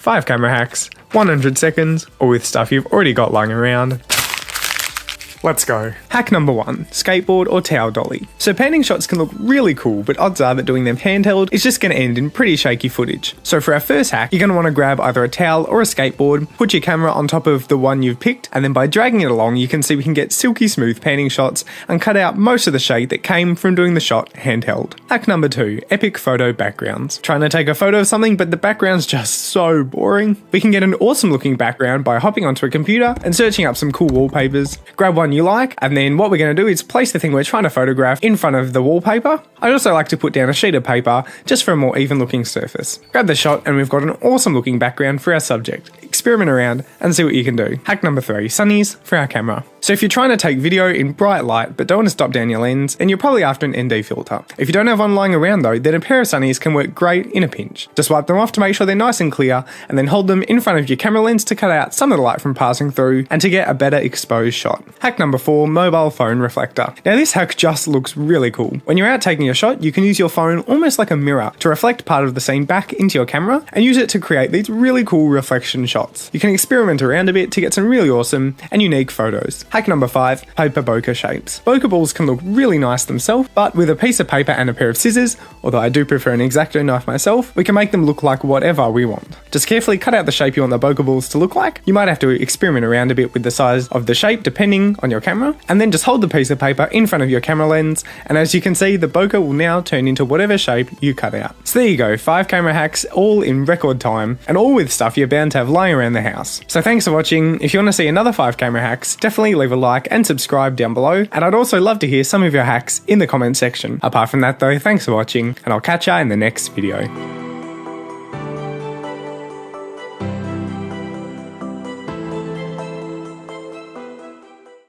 5 camera hacks, 100 seconds, or with stuff you've already got lying around. Let's go. Hack number 1, skateboard or towel dolly. So panning shots can look really cool, but odds are that doing them handheld is just going to end in pretty shaky footage. So for our first hack, you're going to want to grab either a towel or a skateboard, put your camera on top of the one you've picked, and then by dragging it along, you can see we can get silky smooth panning shots and cut out most of the shade that came from doing the shot handheld. Hack number 2, epic photo backgrounds. Trying to take a photo of something, but the background's just so boring? We can get an awesome looking background by hopping onto a computer and searching up some cool wallpapers. Grab one you like, and then what we're going to do is place the thing we're trying to photograph in front of the wallpaper. I'd also like to put down a sheet of paper just for a more even looking surface. Grab the shot and we've got an awesome looking background for our subject. Experiment around and see what you can do. Hack number 3, sunnies for our camera. So if you're trying to take video in bright light but don't want to stop down your lens, then you're probably after an ND filter. If you don't have one lying around though, then a pair of sunnies can work great in a pinch. Just wipe them off to make sure they're nice and clear, and then hold them in front of your camera lens to cut out some of the light from passing through and to get a better exposed shot. Hack number 4, mobile phone reflector. Now this hack just looks really cool. When you're out taking a shot, you can use your phone almost like a mirror to reflect part of the scene back into your camera and use it to create these really cool reflection shots. You can experiment around a bit to get some really awesome and unique photos. Hack number 5, paper bokeh shapes. Bokeh balls can look really nice themselves, but with a piece of paper and a pair of scissors, although I do prefer an X-Acto knife myself, we can make them look like whatever we want. Just carefully cut out the shape you want the bokeh balls to look like. You might have to experiment around a bit with the size of the shape depending on your camera, and then just hold the piece of paper in front of your camera lens, and as you can see, the bokeh will now turn into whatever shape you cut out. So there you go, 5 camera hacks, all in record time, and all with stuff you're bound to have lying around the house. So thanks for watching. If you want to see another 5 camera hacks, definitely leave a like and subscribe down below, and I'd also love to hear some of your hacks in the comment section. Apart from that though, thanks for watching, and I'll catch ya in the next video.